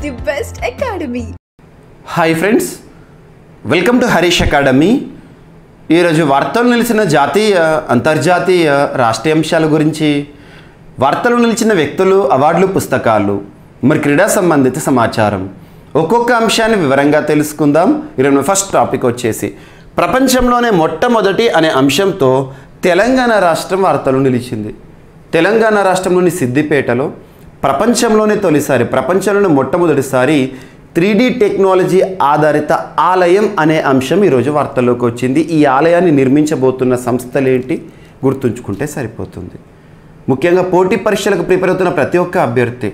the best academy. Hi friends, welcome to Harish academy. ఈరోజు వార్తలు నిలిచిన జాతీయ అంతర్జాతీయ రాష్ట్రీయ అంశాల గురించి, వార్తలు నిలిచిన వ్యక్తులు, అవార్డులు, పుస్తకాలు, మరి క్రీడా సంబంధిత సమాచారం, ఒక్కొక్క అంశాన్ని వివరంగా తెలుసుకుందాం. ఈరోజు ఫస్ట్ టాపిక్ వచ్చేసి ప్రపంచంలోనే మొట్టమొదటి అనే అంశంతో తెలంగాణ రాష్ట్రం వార్తలు నిలిచింది. తెలంగాణ రాష్ట్రంలోని సిద్దిపేటలో ప్రపంచంలోనే మొట్టమొదటిసారి 3D టెక్నాలజీ ఆధారిత ఆలయం అనే అంశం ఈరోజు వార్తల్లోకి వచ్చింది. ఈ ఆలయాన్ని నిర్మించబోతున్న సంస్థలేంటి గుర్తుంచుకుంటే సరిపోతుంది. ముఖ్యంగా పోటీ పరీక్షలకు ప్రిపేర్ అవుతున్న ప్రతి ఒక్క అభ్యర్థి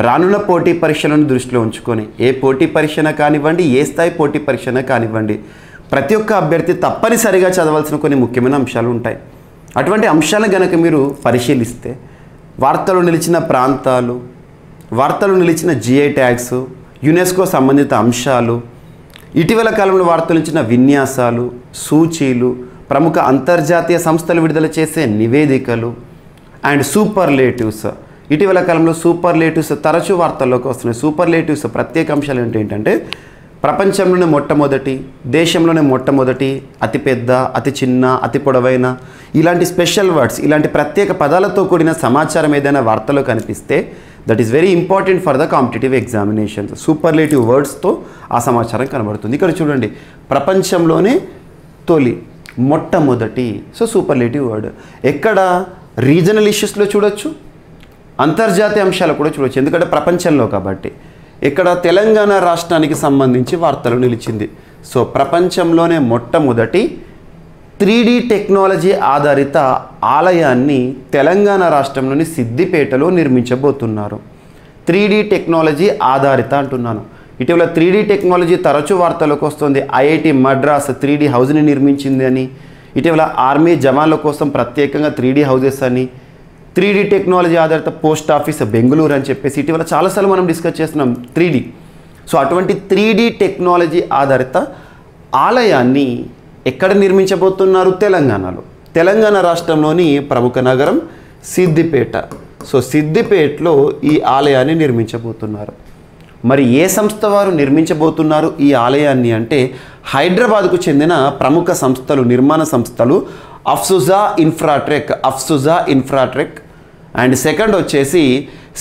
రానున్న పోటీ పరీక్షలను దృష్టిలో ఉంచుకొని, ఏ పోటీ పరీక్షన కానివ్వండి, ఏ స్థాయి పోటీ పరీక్షన కానివ్వండి, ప్రతి ఒక్క అభ్యర్థి తప్పనిసరిగా చదవాల్సిన కొన్ని ముఖ్యమైన అంశాలు ఉంటాయి. అటువంటి అంశాలను కనుక మీరు పరిశీలిస్తే వార్తలు నిలిచిన ప్రాంతాలు, వార్తలు నిలిచిన GI ట్యాగ్స్, యునెస్కో సంబంధిత అంశాలు, ఇటీవల కాలంలో వార్తలు నిలిచిన విన్యాసాలు, సూచీలు, ప్రముఖ అంతర్జాతీయ సంస్థలు విడుదల చేసే నివేదికలు అండ్ సూపర్లేటివ్స్. ఇటీవల కాలంలో సూపర్లేటివ్స్ తరచూ వార్తల్లోకి వస్తున్నాయి. సూపర్లేటివ్స్ ప్రత్యేక అంశాలు ఏంటంటే ప్రపంచంలోనే మొట్టమొదటి, దేశంలోనే మొట్టమొదటి, అతిపెద్ద, అతి చిన్న, అతి పొడవైన, ఇలాంటి స్పెషల్ వర్డ్స్, ఇలాంటి ప్రత్యేక పదాలతో కూడిన సమాచారం ఏదైనా వార్తలో కనిపిస్తే that is very important for the competitive examinations. Superlative వర్డ్స్తో ఆ సమాచారం కనబడుతుంది. ఇక్కడ చూడండి, ప్రపంచంలోనే తొలి, మొట్టమొదటి. సో సూపర్లేటివ్ వర్డ్ ఎక్కడ రీజనల్ ఇష్యూస్లో చూడొచ్చు, అంతర్జాతీయ అంశాలు కూడా చూడొచ్చు, ఎందుకంటే ప్రపంచంలో కాబట్టి. ఇక్కడ తెలంగాణ రాష్ట్రానికి సంబంధించి వార్తలు నిలిచింది. సో ప్రపంచంలోనే మొట్టమొదటి 3D టెక్నాలజీ ఆధారిత ఆలయాన్ని తెలంగాణ రాష్ట్రంలోని సిద్దిపేటలో నిర్మించబోతున్నారు. 3D టెక్నాలజీ ఆధారిత అంటున్నాను. ఇటీవల 3D టెక్నాలజీ తరచూ వార్తలకు వస్తుంది. IIT మద్రాస్ 3D హౌస్ని నిర్మించింది అని, ఇటీవల ఆర్మీ జవాన్ల కోసం ప్రత్యేకంగా 3D హౌజెస్ అని, 3D టెక్నాలజీ ఆధారిత పోస్ట్ ఆఫీస్ బెంగళూరు అని చెప్పేసి ఇటీవల చాలాసార్లు మనం డిస్కస్ చేస్తున్నాం 3D. సో అటువంటి 3D టెక్నాలజీ ఆధారిత ఆలయాన్ని ఎక్కడ నిర్మించబోతున్నారు? తెలంగాణలో. తెలంగాణ రాష్ట్రంలోని ప్రముఖ నగరం సిద్దిపేట. సో సిద్దిపేటలో ఈ ఆలయాన్ని నిర్మించబోతున్నారు. మరి ఏ సంస్థ వారు నిర్మించబోతున్నారు ఈ ఆలయాన్ని అంటే, హైదరాబాద్కు చెందిన ప్రముఖ సంస్థలు, నిర్మాణ సంస్థలు అఫ్సుజా ఇన్ఫ్రాట్రెక్ అండ్ సెకండ్ వచ్చేసి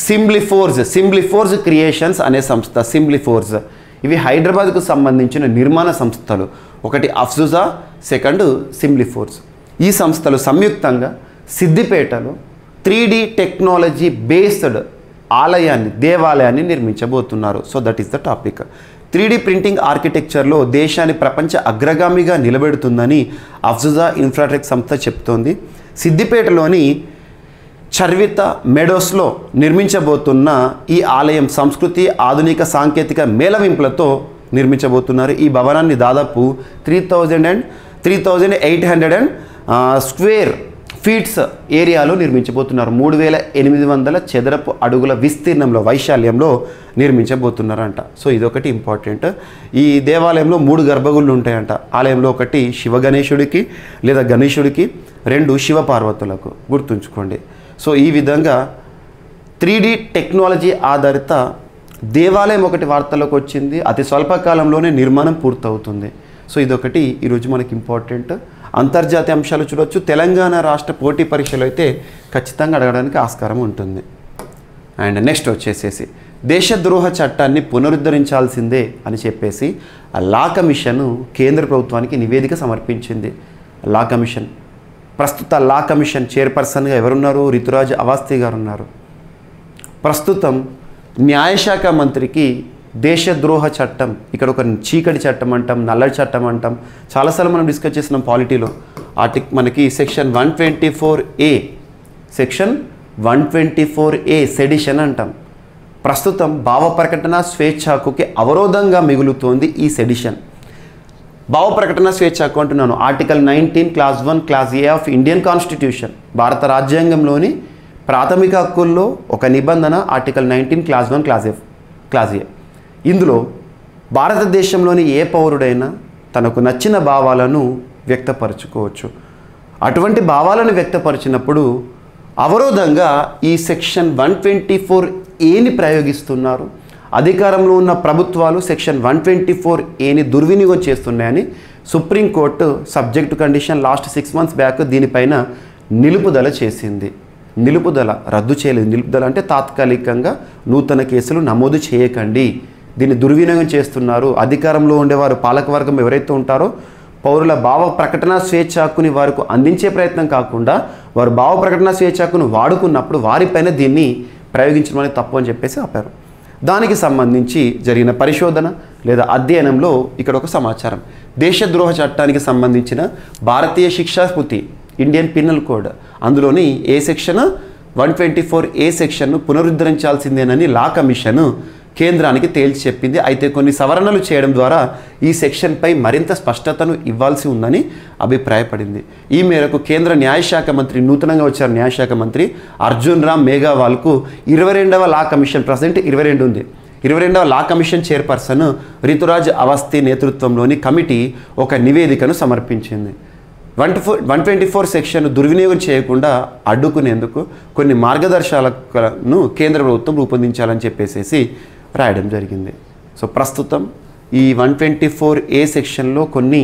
సింబ్లిఫోర్జ్ క్రియేషన్స్ అనే సంస్థ. సింబ్లిఫోర్జ్ ఇవి హైదరాబాద్కు సంబంధించిన నిర్మాణ సంస్థలు. ఒకటి అఫ్సుజా, సెకండ్ సింబ్లిఫోర్జ్. ఈ సంస్థలు సంయుక్తంగా సిద్దిపేటలో 3D టెక్నాలజీ బేస్డ్ దేవాలయాన్ని నిర్మించబోతున్నారు. So that is the topic. 3D printing ఆర్కిటెక్చర్లో దేశాన్ని ప్రపంచ అగ్రగామిగా నిలబెడుతుందని అఫ్సుజా ఇన్ఫ్రాట్రెక్ సంస్థ చెప్తోంది. సిద్దిపేటలోని చర్విత మెడోస్లో నిర్మించబోతున్న ఈ ఆలయం సంస్కృతి, ఆధునిక సాంకేతిక మేళవింపులతో నిర్మించబోతున్నారు. ఈ భవనాన్ని దాదాపు 3,800 స్క్వేర్ ఫీట్స్ ఏరియాలో నిర్మించబోతున్నారు. 3,800 చదరపు అడుగుల విస్తీర్ణంలో, వైశాల్యంలో నిర్మించబోతున్నారంట. సో ఇదొకటి ఇంపార్టెంట్. ఈ దేవాలయంలో 3 గర్భగుళ్ళు ఉంటాయంట. ఆలయంలో ఒకటి శివ గణేశుడికి లేదా గణేశుడికి, 2 శివపార్వతులకు. గుర్తుంచుకోండి. సో ఈ విధంగా 3D టెక్నాలజీ ఆధారిత దేవాలయం ఒకటి వార్తల్లోకి వచ్చింది. అతి స్వల్పకాలంలోనే నిర్మాణం పూర్తవుతుంది. సో ఇదొకటి ఈరోజు మనకి ఇంపార్టెంట్. అంతర్జాతీయ అంశాలు చూడవచ్చు. తెలంగాణ రాష్ట్ర పోటీ పరీక్షలు అయితే ఖచ్చితంగా అడగడానికి ఆస్కారం ఉంటుంది. అండ్ నెక్స్ట్ వచ్చేసేసి దేశద్రోహ చట్టాన్ని పునరుద్ధరించాల్సిందే అని చెప్పేసి లా కమిషన్ కేంద్ర ప్రభుత్వానికి నివేదిక సమర్పించింది. లా కమిషన్ ప్రస్తుత లా కమిషన్ చైర్పర్సన్గా ఎవరున్నారు? రితురాజ్ అవస్థి గారు ఉన్నారు. ప్రస్తుతం న్యాయశాఖ మంత్రికి దేశద్రోహ చట్టం, ఇక్కడ ఒక చీకటి చట్టం అంటాం, నల్లటి చట్టం అంటాం, చాలాసార్లు మనం డిస్కస్ చేస్తున్నాం పాలిటీలో. మనకి సెక్షన్ 124A సెడిషన్ అంటాం. ప్రస్తుతం భావ ప్రకటన స్వేచ్ఛ హక్కుకి అవరోధంగా మిగులుతోంది ఈ సెడిషన్. భావ ప్రకటన స్వేచ్ఛ హక్కు అంటున్నాను. Article 19 class 1 class A of Indian constitution, భారత రాజ్యాంగంలోని ప్రాథమిక హక్కుల్లో ఒక నిబంధన ఆర్టికల్ 19 క్లాస్ 1 క్లాస్ A. ఇందులో భారతదేశంలోని ఏ పౌరుడైనా తనకు నచ్చిన భావాలను వ్యక్తపరచుకోవచ్చు. అటువంటి భావాలను వ్యక్తపరిచినప్పుడు అవరోధంగా ఈ సెక్షన్ 124Aని ప్రయోగిస్తున్నారు. అధికారంలో ఉన్న ప్రభుత్వాలు సెక్షన్ 124A దుర్వినియోగం చేస్తున్నాయని supreme court subject condition last 6 months back దీనిపైన నిలుపుదల చేసింది. నిలుపుదల రద్దు చేయలేదు. నిలుపుదల అంటే తాత్కాలికంగా నూతన కేసులు నమోదు చేయకండి, దీన్ని దుర్వినియోగం చేస్తున్నారు. అధికారంలో ఉండేవారు పాలకవర్గం ఎవరైతే ఉంటారో పౌరుల భావ ప్రకటన స్వేచ్ఛ హక్కుని వారికి అందించే ప్రయత్నం కాకుండా వారు భావ ప్రకటన స్వేచ్ఛ హక్కును వాడుకున్నప్పుడు వారిపైన దీన్ని ప్రయోగించడం అనేది తప్పు అని చెప్పేసి ఆపారు. దానికి సంబంధించి జరిగిన పరిశోధన లేదా అధ్యయనంలో ఇక్కడ ఒక సమాచారం. దేశద్రోహ చట్టానికి సంబంధించిన భారతీయ శిక్షా స్మృతి ఇండియన్ పినల్ కోడ్ అందులోని ఏ సెక్షన్ 124A సెక్షన్ను పునరుద్ధరించాల్సిందేనని లా కమిషన్ కేంద్రానికి తేల్చి చెప్పింది. అయితే కొన్ని సవరణలు చేయడం ద్వారా ఈ సెక్షన్పై మరింత స్పష్టతను ఇవ్వాల్సి ఉందని అభిప్రాయపడింది. ఈ మేరకు కేంద్ర న్యాయశాఖ మంత్రి నూతనంగా వచ్చారు న్యాయశాఖ మంత్రి అర్జున్ రామ్ మేఘవాల్కు 22వ లా కమిషన్ ప్రెసిడెంట్ 22 ఉంది 22వ law commission chairperson Rituraj Awasthi నేతృత్వంలోని కమిటీ ఒక నివేదికను సమర్పించింది. 124 సెక్షన్ దుర్వినియోగం చేయకుండా అడ్డుకునేందుకు కొన్ని మార్గదర్శకాలను కేంద్ర ప్రభుత్వం రూపొందించాలని చెప్పేసి రాయడం జరిగింది. సో ప్రస్తుతం ఈ 124A సెక్షన్లో కొన్ని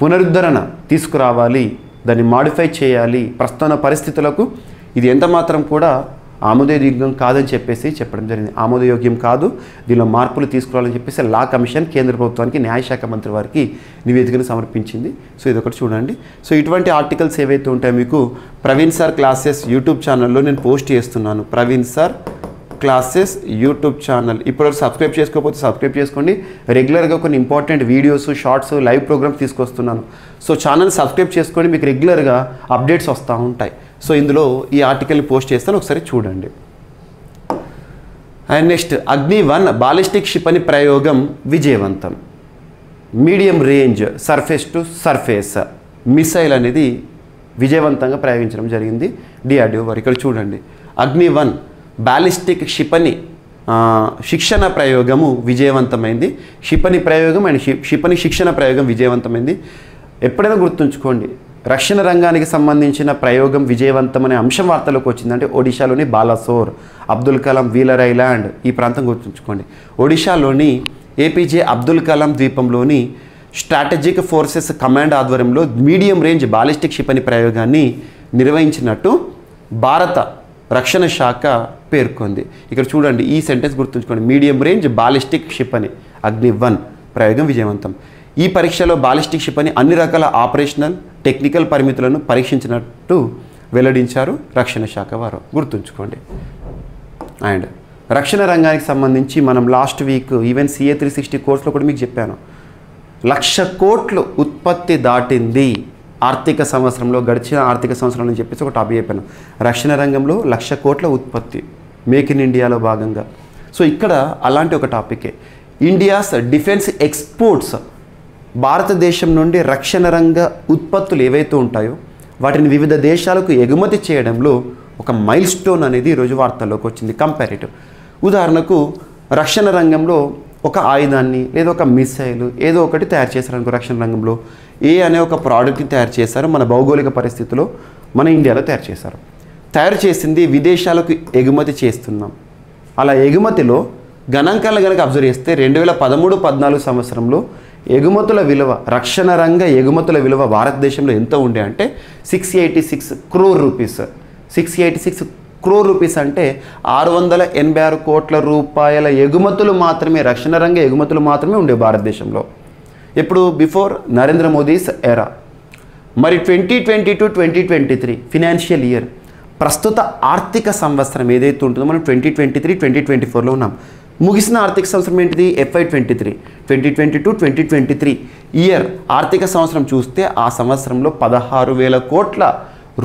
పునరుద్ధరణ తీసుకురావాలి, దాన్ని మాడిఫై చేయాలి. ప్రస్తుత పరిస్థితులకు ఇది ఎంత మాత్రం కూడా ఆమోదయోగ్యం కాదని చెప్పేసి చెప్పడం జరిగింది. ఆమోదయోగ్యం కాదు, దీనిలో మార్పులు తీసుకురావాలని చెప్పేసి లా కమిషన్ కేంద్ర ప్రభుత్వానికి న్యాయశాఖ మంత్రి వారికి నివేదికను సమర్పించింది. సో ఇదొకటి చూడండి. సో ఇటువంటి ఆర్టికల్స్ ఏవైతే ఉంటాయో మీకు ప్రవీణ్ సార్ క్లాసెస్ యూట్యూబ్ ఛానల్లో నేను పోస్ట్ చేస్తున్నాను. Praveen sir classes YouTube channel ఇప్పటివరకు సబ్స్క్రైబ్ చేసుకోకపోతే సబ్స్క్రైబ్ చేసుకోండి. రెగ్యులర్గా కొన్ని important videos shorts live programmes తీసుకొస్తున్నాను. సో ఛానల్ సబ్స్క్రైబ్ చేసుకొని మీకు రెగ్యులర్గా అప్డేట్స్ వస్తూ ఉంటాయి. సో ఇందులో ఈ ఆర్టికల్ని పోస్ట్ చేస్తాను, ఒకసారి చూడండి. అండ్ నెక్స్ట్ అగ్ని-1 బాలిస్టిక్ క్షిపణి ప్రయోగం విజయవంతం. Medium range surface to surface missile అనేది విజయవంతంగా ప్రయోగించడం జరిగింది DRDO వారు. ఇక్కడ చూడండి అగ్ని-1 బాలిస్టిక్ క్షిపణి శిక్షణ ప్రయోగము విజయవంతమైంది. క్షిపణి ప్రయోగం అండ్ క్షిపణి శిక్షణ ప్రయోగం విజయవంతమైంది. ఎప్పుడైనా గుర్తుంచుకోండి, రక్షణ రంగానికి సంబంధించిన ప్రయోగం విజయవంతమనే అంశం వార్తలోకి వచ్చిందంటే ఒడిశాలోని బాలాసోర్, అబ్దుల్ కలాం వీలర్ ఐలాండ్ ఈ ప్రాంతం గుర్తుంచుకోండి. ఒడిశాలోని APJ అబ్దుల్ కలాం ద్వీపంలోని స్ట్రాటజిక్ ఫోర్సెస్ కమాండ్ ఆధ్వర్యంలో మీడియం రేంజ్ బాలిస్టిక్ క్షిపణి ప్రయోగాన్ని నిర్వహించినట్టు భారత రక్షణ శాఖ పేర్కొంది. ఇక్కడ చూడండి ఈ సెంటెన్స్ గుర్తుంచుకోండి. మీడియం రేంజ్ బాలిస్టిక్ క్షిపణి అగ్ని-1 ప్రయోగం విజయవంతం. ఈ పరీక్షలో బాలిస్టిక్ క్షిపణి అన్ని రకాల ఆపరేషనల్ టెక్నికల్ పరిమితులను పరీక్షించినట్టు వెల్లడించారు రక్షణ శాఖ వారు. గుర్తుంచుకోండి. అండ్ రక్షణ రంగానికి సంబంధించి మనం లాస్ట్ వీక్ ఈవెన్ CA 360 కోర్సులో కూడా మీకు చెప్పాను. 1,00,000 కోట్లు ఉత్పత్తి దాటింది ఆర్థిక సంవత్సరంలో, గడిచిన ఆర్థిక సంవత్సరంలో అని చెప్పేసి ఒక టాపిక్ చెప్పాను. రక్షణ రంగంలో 1,00,000 కోట్ల ఉత్పత్తి మేక్ ఇన్ ఇండియాలో భాగంగా. సో ఇక్కడ అలాంటి ఒక టాపికే ఇండియాస్ డిఫెన్స్ ఎక్స్పోర్ట్స్. భారతదేశం నుండి రక్షణ రంగ ఉత్పత్తులు ఏవైతే ఉంటాయో వాటిని వివిధ దేశాలకు ఎగుమతి చేయడంలో ఒక మైల్ స్టోన్ అనేది ఈరోజు వార్తల్లోకి వచ్చింది. కంపారిటివ్ ఉదాహరణకు రక్షణ రంగంలో ఒక ఆయుధాన్ని లేదా ఒక మిసైల్ ఏదో ఒకటి తయారు చేశారనుకో, రక్షణ రంగంలో అనే ఒక ప్రోడక్ట్ని తయారు చేశారు. మన భౌగోళిక పరిస్థితుల్లో మన ఇండియాలో తయారు చేశారు. తయారు చేసింది విదేశాలకు ఎగుమతి చేస్తున్నాం. అలా ఎగుమతిలో గణాంకాలు కనుక అబ్జర్వ్ చేస్తే 2013-14 సంవత్సరంలో ఎగుమతుల విలువ, రక్షణ రంగ ఎగుమతుల విలువ భారతదేశంలో ఎంత ఉండే అంటే 686 crore రూపీస్. 686 crore రూపీస్ అంటే 686 కోట్ల రూపాయల ఎగుమతులు మాత్రమే, రక్షణ రంగ ఎగుమతులు మాత్రమే ఉండే భారతదేశంలో. ఇప్పుడు బిఫోర్ నరేంద్ర మోదీస్ ఎరా. మరి 2022-2023 ఫినాన్షియల్ ఇయర్ ప్రస్తుత ఆర్థిక సంవత్సరం ఏదైతే ఉంటుందో మనం 2023-2024లో ఉన్నాం. ముగిసిన ఆర్థిక సంవత్సరం ఏంటిది? FY 23. 2022-2023 ఇయర్ ఆర్థిక సంవత్సరం చూస్తే ఆ సంవత్సరంలో 16,000 కోట్ల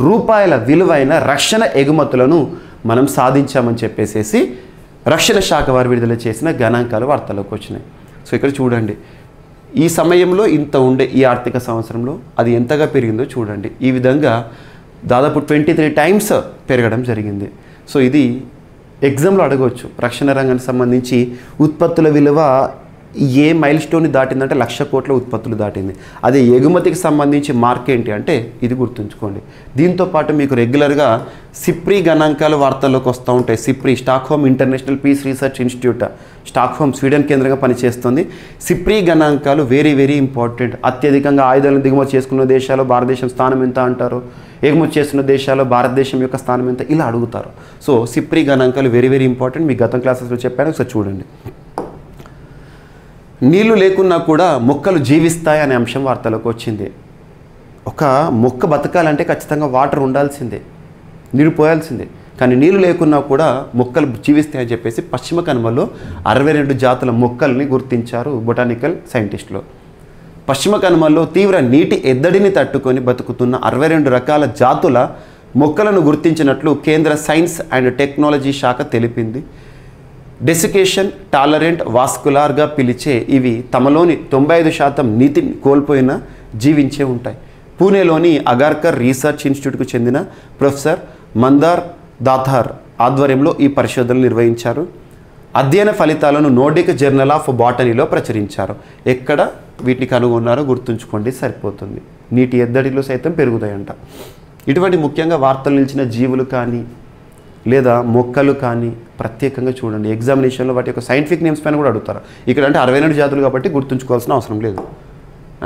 రూపాయల విలువైన రక్షణ ఎగుమతులను మనం సాధించామని చెప్పేసి రక్షణ శాఖ వారు విడుదల చేసిన గణాంకాలు వార్తల్లోకి వచ్చినాయి. సో ఇక్కడ చూడండి ఈ సమయంలో ఇంత ఉండే ఈ ఆర్థిక సంవత్సరంలో అది ఎంతగా పెరిగిందో చూడండి. ఈ విధంగా దాదాపు 23 టైమ్స్ పెరగడం జరిగింది. సో ఇది ఎగ్జామ్లో అడగవచ్చు. రక్షణ రంగానికి సంబంధించి ఉత్పత్తుల విలువ ఏ మైల్ స్టోన్ని దాటిందంటే 1,00,000 కోట్ల ఉత్పత్తులు దాటింది. అదే ఎగుమతికి సంబంధించి మార్క్ ఏంటి అంటే ఇది గుర్తుంచుకోండి. దీంతోపాటు మీకు రెగ్యులర్గా సిప్రీ గణాంకాలు వార్తల్లోకి వస్తూ ఉంటాయి. SIPRI Stockholm International Peace Research Institute Stockholm Sweden కేంద్రంగా పనిచేస్తుంది. సిప్రీ గణాంకాలు వెరీ వెరీ ఇంపార్టెంట్. అత్యధికంగా ఆయుధాలను దిగుమతి చేసుకున్న దేశాల్లో భారతదేశం స్థానం ఎంత అంటారు, ఎగుమతి చేస్తున్న దేశాల్లో భారతదేశం యొక్క స్థానం ఎంత, ఇలా అడుగుతారు. సో సిప్రీ గణాంకాలు వెరీ వెరీ ఇంపార్టెంట్. మీకు గతం క్లాసెస్లో చెప్పాను, ఒకసారి చూడండి. నీళ్లు లేకున్నా కూడా మొక్కలు జీవిస్తాయి అనే అంశం వార్తలోకి వచ్చింది. ఒక మొక్క బతకాలంటే ఖచ్చితంగా వాటర్ ఉండాల్సిందే, నీరు పోయాల్సిందే. కానీ నీళ్ళు లేకున్నా కూడా మొక్కలు జీవిస్తాయని చెప్పేసి పశ్చిమ కనుమల్లో 62 జాతుల మొక్కల్ని గుర్తించారు బొటానికల్ సైంటిస్టులు. పశ్చిమ కనుమల్లో తీవ్ర నీటి ఎద్దడిని తట్టుకొని బతుకుతున్న 62 రకాల జాతుల మొక్కలను గుర్తించినట్లు కేంద్ర సైన్స్ అండ్ టెక్నాలజీ శాఖ తెలిపింది. డెసికేషన్ టాలరెంట్ వాస్కులార్గా పిలిచే ఇవి తమలోని 95% నీటిని కోల్పోయినా జీవించే ఉంటాయి. పూణేలోని అగార్కర్ రీసెర్చ్ ఇన్స్టిట్యూట్కు చెందిన ప్రొఫెసర్ మందార్ దాథార్ ఆధ్వర్యంలో ఈ పరిశోధనలు నిర్వహించారు. అధ్యయన ఫలితాలను నోర్డిక్ జర్నల్ ఆఫ్ బాటనీలో ప్రచురించారు. ఎక్కడ వీటిని కనుగొన్నారో గుర్తుంచుకోండి, సరిపోతుంది. నీటి ఎద్దడిలో సైతం పెరుగుతాయంట. ఇటువంటి ముఖ్యంగా వార్తలు నిలిచిన జీవులు కానీ లేదా మొక్కలు కానీ ప్రత్యేకంగా చూడండి. ఎగ్జామినేషన్లో వాటి యొక్క సైంటిఫిక్ నేమ్స్ పైన కూడా అడుగుతారు. ఇక్కడ అంటే 62 జాతులు కాబట్టి గుర్తుంచుకోవాల్సిన అవసరం లేదు.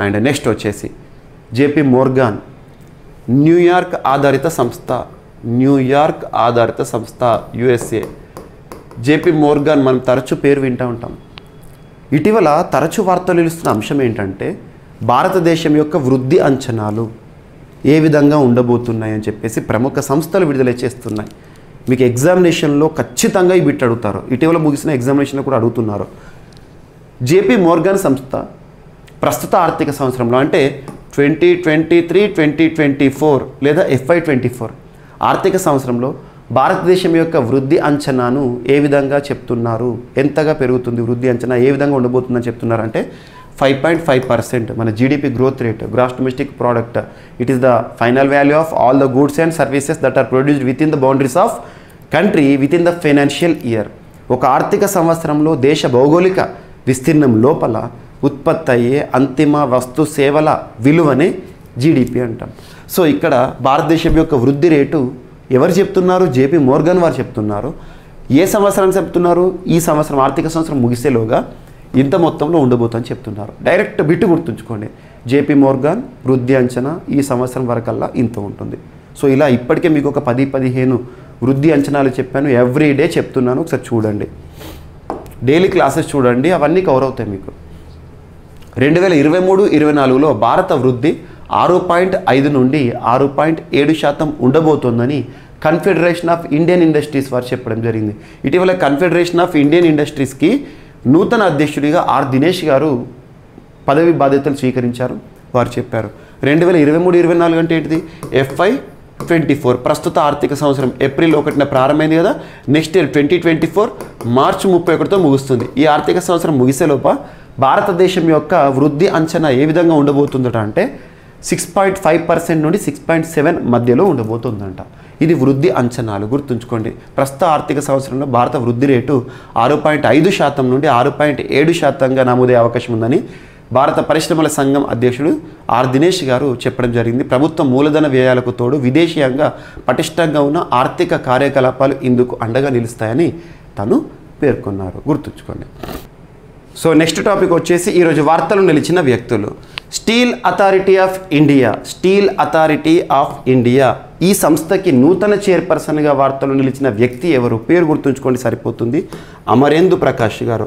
అండ్ నెక్స్ట్ వచ్చేసి జేపీ మోర్గాన్ న్యూయార్క్ ఆధారిత సంస్థ యుఎస్ఏ. జేపీ మోర్గాన్ మనం తరచూ పేరు వింటూ ఉంటాం. ఇటీవల తరచూ వార్తలు నిలుస్తున్న అంశం ఏంటంటే భారతదేశం యొక్క వృద్ధి అంచనాలు ఏ విధంగా ఉండబోతున్నాయని చెప్పేసి ప్రముఖ సంస్థలు విడుదల చేస్తున్నాయి. మీకు ఎగ్జామినేషన్లో ఖచ్చితంగా ఈ బిట్ అడుగుతారు. ఇటీవల ముగిసిన ఎగ్జామినేషన్లో కూడా అడుగుతున్నారు. జేపీ మోర్గాన్ సంస్థ ప్రస్తుత ఆర్థిక సంవత్సరంలో అంటే 2023-2024 లేదా FY24 ఆర్థిక సంవత్సరంలో భారతదేశం యొక్క వృద్ధి అంచనాను ఏ విధంగా చెప్తున్నారు, ఎంతగా పెరుగుతుంది వృద్ధి అంచనా, ఏ విధంగా ఉండబోతుందని చెప్తున్నారు అంటే 5.5% మన GDP growth rate, gross domestic product. It is the final value of all the goods and services that are produced within the boundaries of country within the financial year. ఒక ఆర్థిక సంవత్సరంలో దేశ భౌగోళిక విస్తీర్ణం లోపల ఉత్పత్తి అయ్యే అంతిమ వస్తు సేవల విలువనే జీడిపి అంటాం. సో ఇక్కడ భారతదేశం యొక్క వృద్ధి రేటు ఎవరు చెప్తున్నారు? జేపీ మోర్గాన్ వారు చెప్తున్నారు. ఏ సంవత్సరం చెప్తున్నారు? ఈ సంవత్సరం ఆర్థిక సంవత్సరం ముగిసేలోగా ఇంత మొత్తంలో ఉండబోతుందని చెప్తున్నారు. డైరెక్ట్ బిట్టు గుర్తుంచుకోండి. జేపీ మోర్గాన్ వృద్ధి అంచనా ఈ సంవత్సరం వరకల్లా ఇంత ఉంటుంది. సో ఇలా ఇప్పటికే మీకు ఒక 10-15 వృద్ధి అంచనాలు చెప్పాను. ఎవ్రీడే చెప్తున్నాను, ఒకసారి చూడండి. డైలీ క్లాసెస్ చూడండి, అవన్నీ కవర్ అవుతాయి మీకు. 2023-24లో భారత వృద్ధి 6.5 నుండి 6.7% ఉండబోతోందని కన్ఫెడరేషన్ ఆఫ్ ఇండియన్ ఇండస్ట్రీస్ వారు చెప్పడం జరిగింది. ఇటీవల కన్ఫెడరేషన్ ఆఫ్ ఇండియన్ ఇండస్ట్రీస్కి నూతన అధ్యక్షుడిగా ఆర్ దినేష్ గారు పదవి బాధ్యతలు స్వీకరించారు. వారు చెప్పారు 2023-24 అంటే ఏంటిది? FY24 ప్రస్తుత ఆర్థిక సంవత్సరం ఏప్రిల్ 1న ప్రారంభమైంది కదా. నెక్స్ట్ ఇయర్ 2024 మార్చి 31తో ముగుస్తుంది. ఈ ఆర్థిక సంవత్సరం ముగిసేలోప భారతదేశం యొక్క వృద్ధి అంచనా ఏ విధంగా ఉండబోతుందట అంటే 6.5% నుండి 6.7 మధ్యలో ఉండబోతుందంట. ఇది వృద్ధి అంచనాలు, గుర్తుంచుకోండి. ప్రస్తుత ఆర్థిక సంవత్సరంలో భారత వృద్ధి రేటు 6.5% నుండి 6.7%గా నమోదయ్యే అవకాశం ఉందని భారత పరిశ్రమల సంఘం అధ్యక్షుడు ఆర్ దినేష్ గారు చెప్పడం జరిగింది. ప్రభుత్వ మూలధన వ్యయాలకు తోడు విదేశీయంగా పటిష్టంగా ఉన్న ఆర్థిక కార్యకలాపాలు ఇందుకు అండగా నిలుస్తాయని తను పేర్కొన్నారు, గుర్తుంచుకోండి. సో నెక్స్ట్ టాపిక్ వచ్చేసి ఈరోజు వార్తలు నిలిచిన వ్యక్తులు. స్టీల్ అథారిటీ ఆఫ్ ఇండియా ఈ సంస్థకి నూతన చైర్పర్సన్గా వార్తలు నిలిచిన వ్యక్తి ఎవరు? పేరు గుర్తుంచుకోండి, సరిపోతుంది. అమరేందు ప్రకాష్ గారు.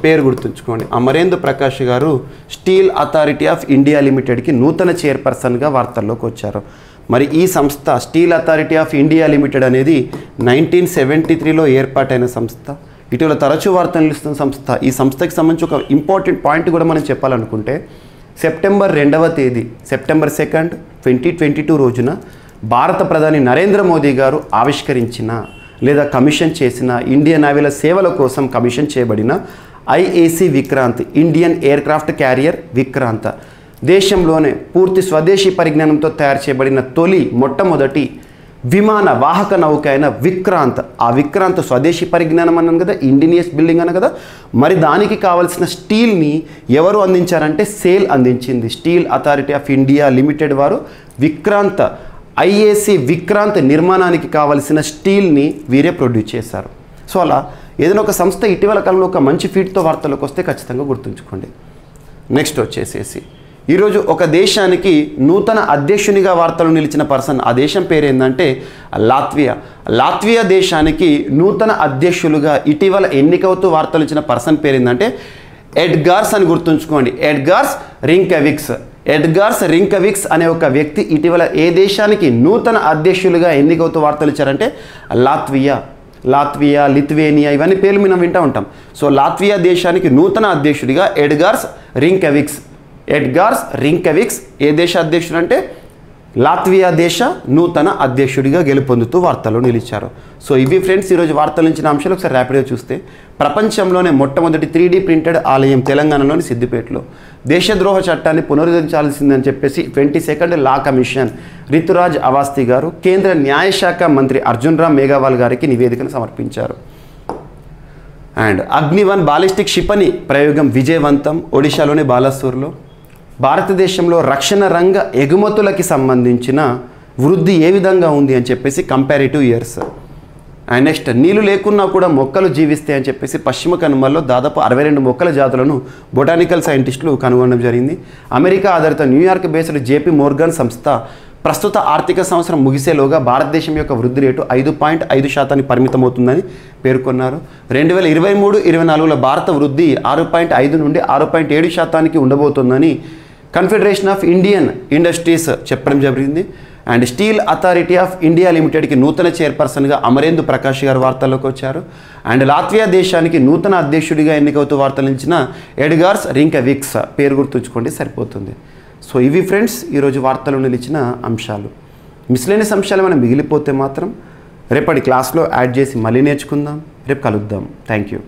పేరు గుర్తుంచుకోండి. అమరేందు ప్రకాష్ గారు స్టీల్ అథారిటీ ఆఫ్ ఇండియా లిమిటెడ్కి నూతన చైర్పర్సన్గా వార్తల్లోకి వచ్చారు. మరి ఈ సంస్థ steel authority of India limited అనేది 1973లో ఏర్పాటైన సంస్థ. ఇటీవల తరచూ వార్తలు నిలుస్తున్న సంస్థ. ఈ సంస్థకి సంబంధించి ఒక ఇంపార్టెంట్ పాయింట్ కూడా మనం చెప్పాలనుకుంటే సెప్టెంబర్ 2వ తేదీ సెప్టెంబర్ 2, 2022 రోజున భారత ప్రధాని నరేంద్ర మోదీ గారు ఆవిష్కరించిన లేదా కమిషన్ చేసిన ఇండియన్ నేవీల సేవల కోసం కమిషన్ చేయబడిన IAC Vikrant, Indian aircraft carrier Vikrant, దేశంలోనే పూర్తి స్వదేశీ పరిజ్ఞానంతో తయారు చేయబడిన మొట్టమొదటి విమాన వాహక నౌక అయిన విక్రాంత్. ఆ విక్రాంత్ స్వదేశీ పరిజ్ఞానం అన్నాను కదా, ఇండినియస్ బిల్డింగ్ అన్న కదా. మరి దానికి కావాల్సిన స్టీల్ని ఎవరు అందించారంటే సేల్ అందించింది. Steel authority of India limited వారు IAC విక్రాంత్ నిర్మాణానికి కావలసిన స్టీల్ని వీరే ప్రొడ్యూస్ చేశారు. సో అలా ఏదైనా ఒక సంస్థ ఇటీవల కాలంలో ఒక మంచి ఫీట్తో వార్తల్లోకి వస్తే ఖచ్చితంగా గుర్తుంచుకోండి. నెక్స్ట్ వచ్చేసేసి ఈరోజు ఒక దేశానికి నూతన అధ్యక్షునిగా వార్తలు నిలిచిన పర్సన్, ఆ దేశం పేరు ఏంటంటే లాత్వియా. లాత్వియా దేశానికి నూతన అధ్యక్షులుగా ఇటీవల ఎన్నికవుతూ వార్తలు ఇచ్చిన పర్సన్ పేరు ఏంటంటే ఎడ్గార్స్ అని గుర్తుంచుకోండి. ఎడ్గార్స్ రింకవిక్స్ అనే ఒక వ్యక్తి ఇటీవల ఏ దేశానికి నూతన అధ్యక్షులుగా ఎన్నికవుతూ వార్తలు ఇచ్చారంటే లాత్వియా, లిథువేనియా, ఇవన్నీ పేర్లు మనం వింటూ ఉంటాం. సో లాత్వియా దేశానికి నూతన అధ్యక్షుడిగా ఎడ్గార్స్ రింకవిక్స్ ఏ దేశ అధ్యక్షుడు అంటే లాత్వియా దేశ నూతన అధ్యక్షుడిగా గెలుపొందుతూ వార్తల్లో నిలిచారు. సో ఇవి ఫ్రెండ్స్ ఈరోజు వార్తలు ఇచ్చిన అంశాలు. ఒకసారి ర్యాపిడ్గా చూస్తే ప్రపంచంలోనే మొట్టమొదటి 3D ప్రింటెడ్ ఆలయం తెలంగాణలోని సిద్దిపేటలో. దేశద్రోహ చట్టాన్ని పునరుద్ధరించాల్సిందని చెప్పేసి 22nd law commission Rituraj Awasthi గారు కేంద్ర న్యాయశాఖ మంత్రి అర్జున్ రామ్ మేఘవాల్ గారికి నివేదికను సమర్పించారు. అండ్ అగ్ని-1 బాలిస్టిక్ క్షిపణి ప్రయోగం విజయవంతం. ఒడిశాలోని బాలాసూర్లో. భారతదేశంలో రక్షణ రంగ ఎగుమతులకి సంబంధించిన వృద్ధి ఏ విధంగా ఉంది అని చెప్పేసి కంపారిటివ్ ఇయర్స్. అండ్ నెక్స్ట్ నీళ్లు లేకున్నా కూడా మొక్కలు జీవిస్తాయి అని చెప్పేసి పశ్చిమ కనుమల్లో దాదాపు 62 మొక్కల జాతులను బొటానికల్ సైంటిస్టులు కనుగొనడం జరిగింది. అమెరికా ఆధారిత న్యూయార్క్ బేస్డ్ జేపీ మోర్గాన్ సంస్థ ప్రస్తుత ఆర్థిక సంవత్సరం ముగిసేలోగా భారతదేశం యొక్క వృద్ధి రేటు 5.5% పరిమితమవుతుందని పేర్కొన్నారు. 2023-24లో భారత వృద్ధి 6.5 నుండి 6.7% ఉండబోతోందని కన్ఫెడరేషన్ ఆఫ్ ఇండియన్ ఇండస్ట్రీస్ చెప్పడం జరిగింది. And steel authority of India లిమిటెడ్కి నూతన చైర్పర్సన్గా అమరేందు ప్రకాష్ గారు వార్తల్లోకి వచ్చారు. అండ్ లాత్వియా దేశానికి నూతన అధ్యక్షుడిగా ఎన్నికవుతూ వార్తలు ఇచ్చిన ఎడ్గార్స్ రింకవిక్స్ పేరు గుర్తుంచుకోండి సరిపోతుంది. సో ఇవి ఫ్రెండ్స్ ఈరోజు వార్తలు నిలిచిన అంశాలు. మిస్లేనియస్ అంశాలు మనం మిగిలిపోతే మాత్రం రేపటి క్లాస్లో యాడ్ చేసి మళ్ళీ నేర్చుకుందాం. రేపు కలుద్దాం. Thank you.